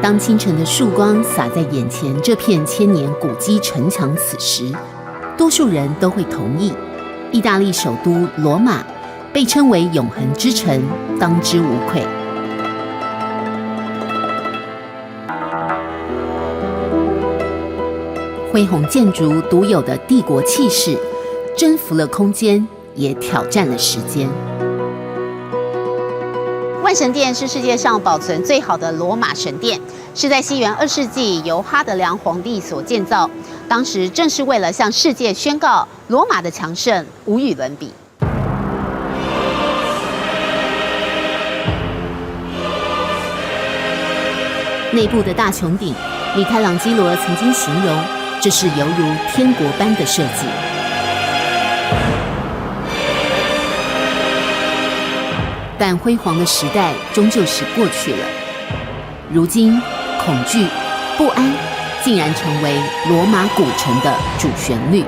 当清晨的曙光洒在眼前这片千年古迹城墙，此时，多数人都会同意，意大利首都罗马被称为永恒之城，当之无愧。恢宏建筑独有的帝国气势，征服了空间，也挑战了时间。万神殿是世界上保存最好的罗马神殿，是在西元2世纪由哈德良皇帝所建造。当时正是为了向世界宣告罗马的强盛无与伦比。内部的大穹顶，米开朗基罗曾经形容，这是犹如天国般的设计。但辉煌的时代终究是过去了。如今，恐惧、不安竟然成为罗马古城的主旋律。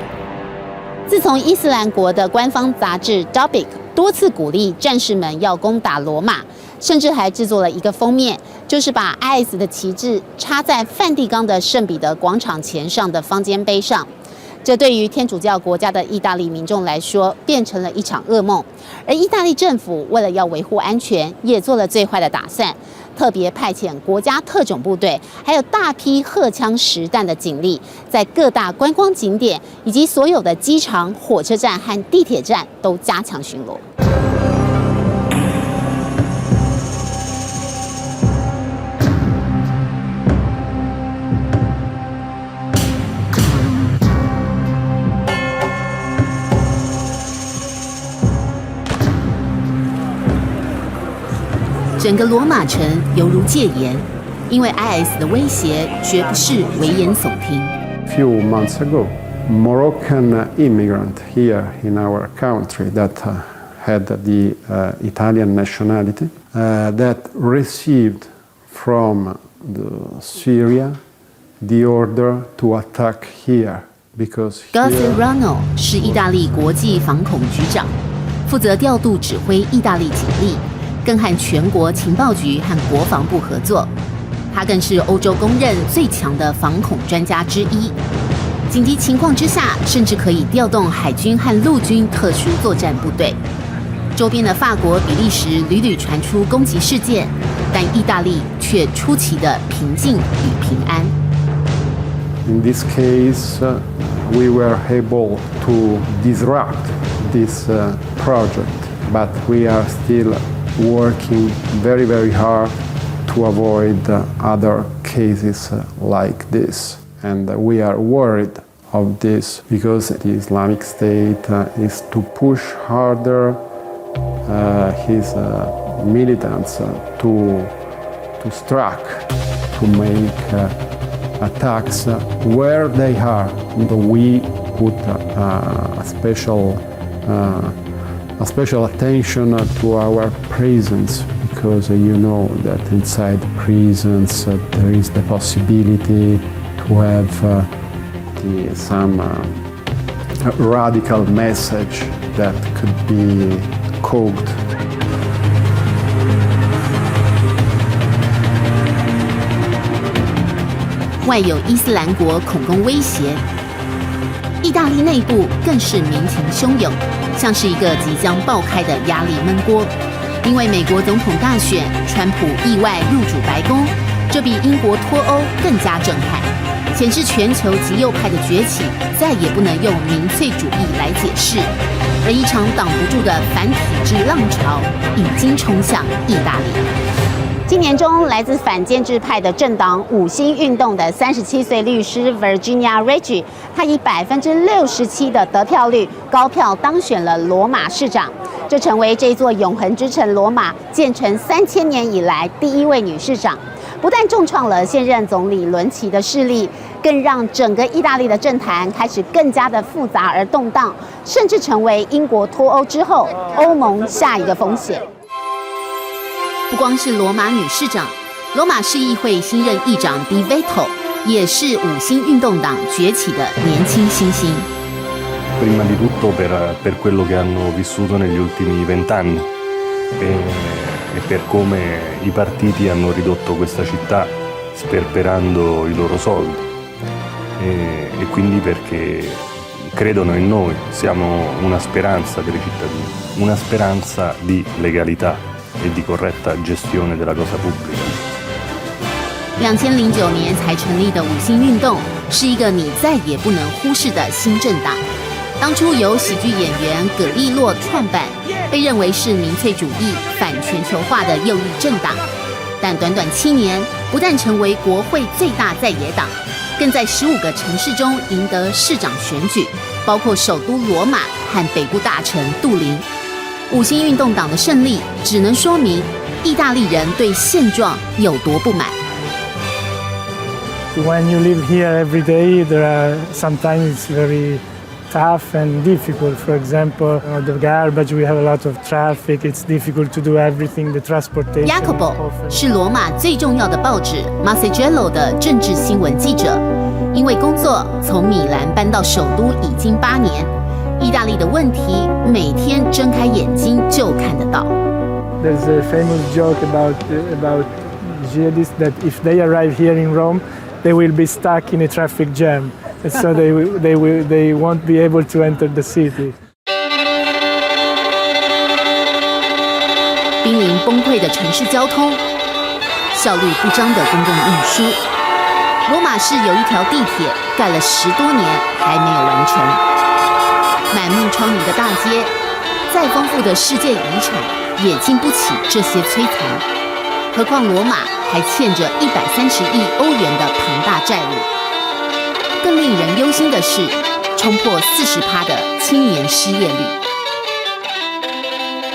自从伊斯兰国的官方杂志《Dabiq》多次鼓励战士们要攻打罗马，甚至还制作了一个封面，就是把 IS 的旗帜插在梵蒂冈的圣彼得广场前上的方尖碑上。这对于天主教国家的意大利民众来说，变成了一场噩梦。而意大利政府为了要维护安全，也做了最坏的打算，特别派遣国家特种部队，还有大批荷枪实弹的警力，在各大观光景点以及所有的机场、火车站和地铁站都加强巡逻。整个罗马城犹如戒严，因为 IS 的威胁绝不是危言耸听。Few months ago, Moroccan immigrant here in our country that had the Italian nationality that received from Syria the order to attack here because Gazzarano 是意大利国际反恐局长，负责调度指挥意大利警力。更和全国情报局和国防部合作，他更是欧洲公认最强的防恐专家之一。紧急情况之下，甚至可以调动海军和陆军特殊作战部队。周边的法国、比利时屡屡传出攻击事件，但意大利却出奇的平静与平安。In this case, we were able to disrupt this project, but we are still working very, very hard to avoid other cases like this. And we are worried of this because the Islamic State is to push harder his militants to strike, to make attacks where they are. We put a special attention to our prisons because you know that inside prisons there is the possibility to have some radical message that could be coded. 外有伊斯兰国恐攻威胁，意大利内部更是民情汹涌，像是一个即将爆开的压力闷锅。因为美国总统大选，川普意外入主白宫，这比英国脱欧更加震撼，显示全球极右派的崛起再也不能用民粹主义来解释，而一场挡不住的反体制浪潮已经冲向意大利。今年中，来自反建制派的政党五星运动的37岁律师 Virginia Raggi， 她以67%的得票率高票当选了罗马市长，这成为这座永恒之城罗马建成3000年以来第一位女市长。不但重创了现任总理伦齐的势力，更让整个意大利的政坛开始更加的复杂而动荡，甚至成为英国脱欧之后欧盟下一个风险。不光是罗马女市长，罗马市议会新任议长 Di Vito 也是五星运动党崛起的年轻新星。Prima di tutto per quello che hanno vissuto negli ultimi 20 anni e per come i partiti hanno ridotto questa città sperperando i loro soldi e quindi perché credono in noi, siamo una speranza dei cittadini, una speranza di legalità e di corretta gestione della cosa pubblica. 2009年才成立的五星运动是一个你再也不能忽视的新政党。当初由喜剧演员葛利洛创办，被认为是民粹主义、反全球化的右翼政党。但短短7年，不但成为国会最大在野党，更在15个城市中赢得市长选举，包括首都罗马和北部大城杜林。五星运动党的胜利，只能说明意大利人对现状有多不满。When you live here every day, sometimes it's very tough and difficult. For example, the garbage, we have a lot of traffic. It's difficult to do everything. The transportation. Jacopo 是罗马最重要的报纸《Massagello》的政治新闻记者，因为工作从米兰搬到首都已经8年。意大利的问题每天睁开眼睛就看得到。There's a famous joke about jihadists that if they arrive here in Rome, they will be stuck in a traffic jam, and so they won't be able to enter the city. 濒临崩溃的城市交通，效率不彰的公共运输。罗马市有一条地铁盖了10多年还没有完成，满目疮痍的大街，再丰富的世界遗产也经不起这些摧残。何况罗马还欠着130亿欧元的庞大债务。更令人忧心的是，冲破40%的青年失业率。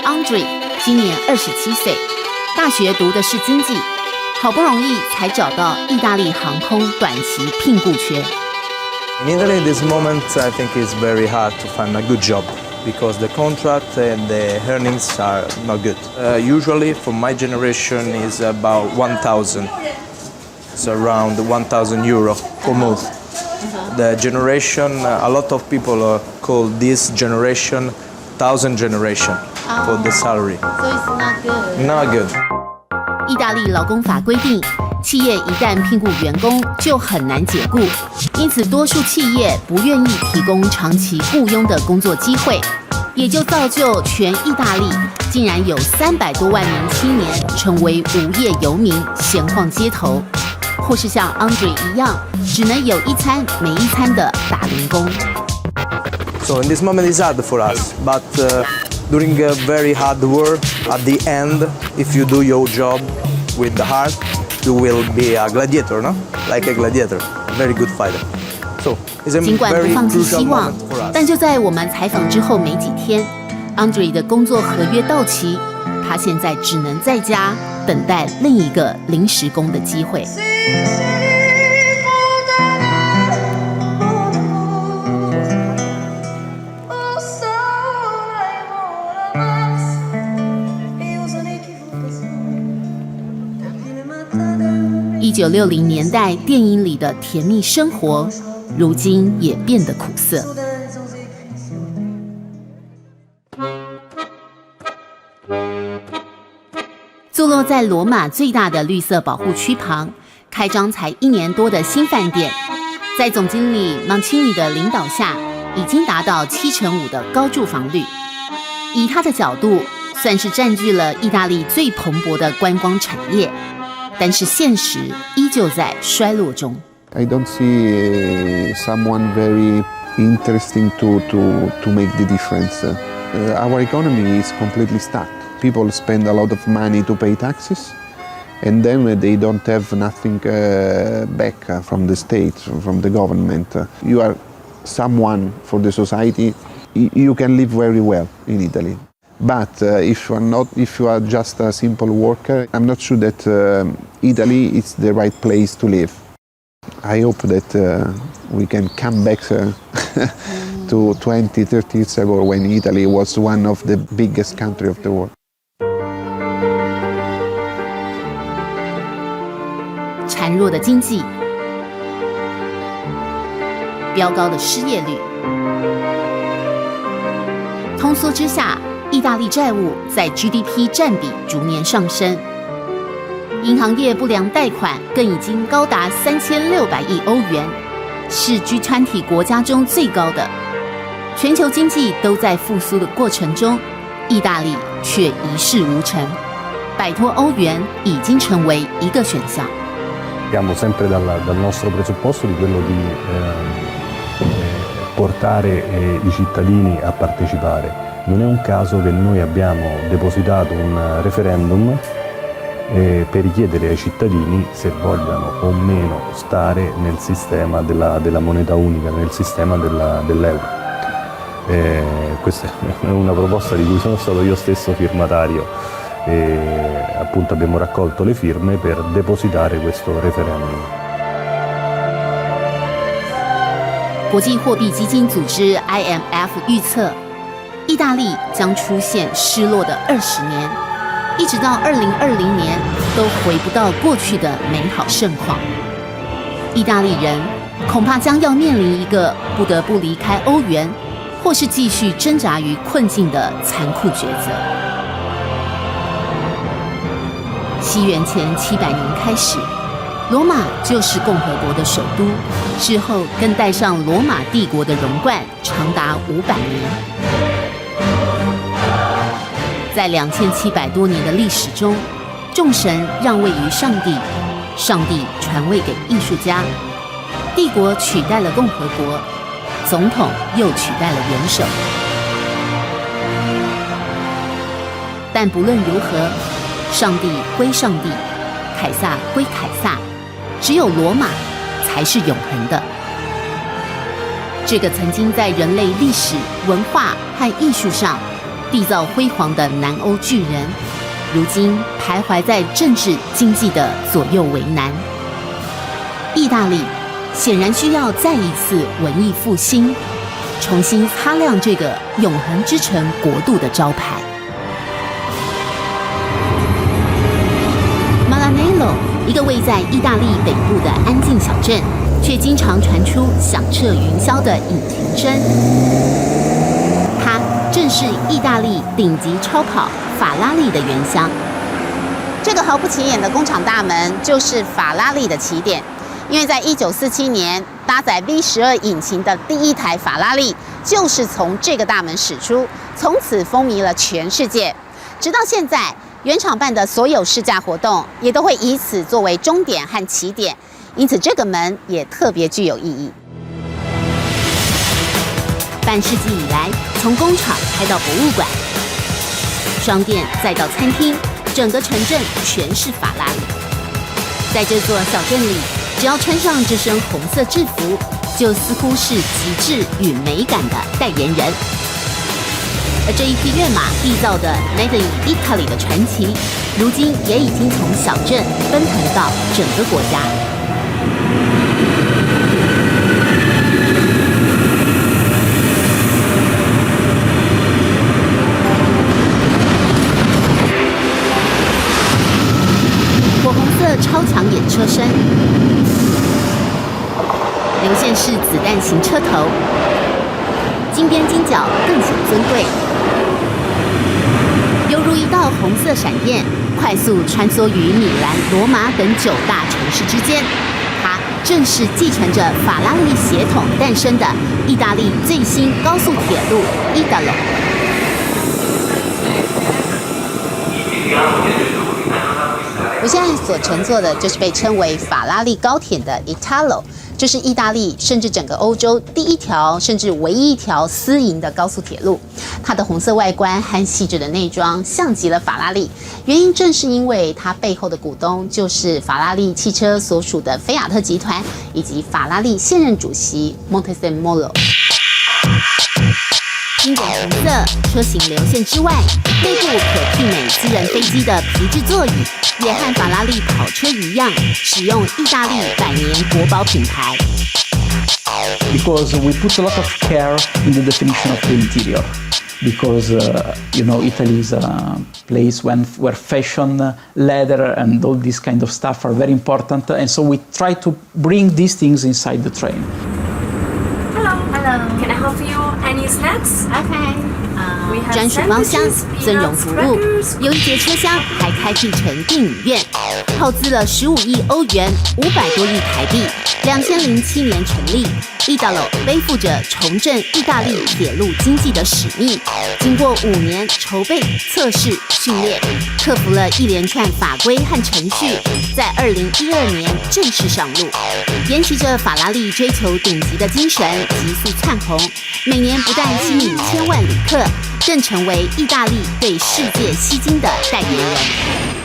Andre 今年27岁，大学读的是经济，好不容易才找到意大利航空短期聘雇缺。In Italy, at this moment, I think it's very hard to find a good job because the contract and the earnings are not good. Usually, for my generation, is about 1,000. It's around 1,000 euro per month. The generation, a lot of people call this generation 1,000 generation for the salary. So it's not good. Not good. 意大利劳工法规定，企业一旦聘雇员工就很难解雇，因此多数企业不愿意提供长期雇佣的工作机会，也就造就全意大利竟然有300多万名青年成为无业游民，闲晃街头，或是像 Andre 一样，只能有一餐没一餐的打零工。So in this moment it's hard for us, but during a very hard work, at the end, if you do your job with the heart, you will be a gladiator, no? Like a gladiator, a very good fighter. So it's a 尽管不 very 放弃 crucial 希望 moment for us. 但就在我们采访之后没几天 ，Andre 的工作合约到期，他现在只能在家等待另一个临时工的机会。1960年代电影里的甜蜜生活，如今也变得苦涩。坐落在罗马最大的绿色保护区旁，开张才1年多的新饭店，在总经理 Mancini 的领导下，已经达到75%的高住房率。以他的角度，算是占据了意大利最蓬勃的观光产业。但是现实依旧在衰落中。I don't see someone very interesting to make the difference. Our economy is completely stuck. People spend a lot of money to pay taxes, and then they don't have nothing back from the state, from the government. You are someone for the society. You can live very well in Italy. But if you are just a simple worker, I'm not sure that Italy is the right place to live. I hope that we can come back to 20, 30 years ago when Italy was one of the biggest countries of the world. 孱弱的经济，飙高的失业率，通缩之下，意大利债务在 GDP 占比逐年上升。银行业不良贷款更已经高达3600亿欧元，是 G20 国家中最高的。全球经济都在复苏的过程中，意大利却一事无成。摆脱欧元已经成为一个选项。Partiamo sempre dal nostro presupposto di quello di portare i cittadini a partecipare. Non è un caso che noi abbiamo depositato un referendum per richiedere ai cittadini se vogliano o meno stare nel sistema della moneta unica, nel sistema dell'euro. Questa è una proposta di cui sono stato io stesso firmatario. Appunto abbiamo raccolto le firme per depositare questo referendum. 国际货币基金组织 IMF 预测，意大利将出现失落的20年，一直到2020年都回不到过去的美好盛况。意大利人恐怕将要面临一个不得不离开欧元，或是继续挣扎于困境的残酷抉择。西元前700年开始，罗马就是共和国的首都，之后更戴上罗马帝国的荣冠，长达500年。在2700多年的历史中，众神让位于上帝，上帝传位给艺术家，帝国取代了共和国，总统又取代了元首。但不论如何，上帝归上帝，凯撒归凯撒，只有罗马才是永恒的。这个曾经在人类历史、文化和艺术上缔造辉煌的南欧巨人，如今徘徊在政治、经济的左右为难。意大利显然需要再一次文艺复兴，重新擦亮这个永恒之城国度的招牌。Maranello， 一个位在意大利北部的安静小镇，却经常传出响彻云霄的引擎声。它正是意大利顶级超跑法拉利的原乡。这个毫不起眼的工厂大门就是法拉利的起点，因为在1947年搭载 V12 引擎的第一台法拉利就是从这个大门驶出，从此风靡了全世界。直到现在，原厂办的所有试驾活动也都会以此作为终点和起点，因此这个门也特别具有意义。半世纪以来，从工厂开到博物馆、商店，再到餐厅，整个城镇全是法拉利。在这座小镇里，只要穿上这身红色制服，就似乎是极致与美感的代言人。而这一匹跃马缔造的 Made in Italy 的传奇，如今也已经从小镇奔腾到整个国家。火红色超强眼车身，流线式子弹型车头，金边金角更显尊贵。犹如一道红色闪电，快速穿梭于米兰、罗马等9大城市之间。它正是继承着法拉利血统诞生的意大利最新高速铁路 Italo。我现在所乘坐的就是被称为法拉利高铁的 Italo。这是意大利甚至整个欧洲第一条甚至唯一一条私营的高速铁路，它的红色外观和细致的内装像极了法拉利，原因正是因为它背后的股东就是法拉利汽车所属的菲亚特集团以及法拉利现任主席 Montezemolo。经典红色车型流线之外，内部可媲美私人飞机的皮质座椅，也和法拉利跑车一样，使用意大利100年国宝品牌。Because we put a lot of care in the definition of the interior. Because Italy is a place where fashion, leather, and all these kind of stuff are very important, and so we try to bring these things inside the train. Hello. Can I help you? Any snacks? OK， We have 专属包厢 sandwiches, 尊荣 peanuts, 服务， crackers. 有一节车厢还开辟成电影院，耗资了15亿欧元，500多亿台币，2007年成立。Italo 背负着重振意大利铁路经济的使命，经过5年筹备、测试、训练，克服了一连串法规和程序，在2012年正式上路。沿袭着法拉利追求顶级的精神，急速窜红，每年不但吸引1000万旅客，更成为意大利对世界吸金的代言人。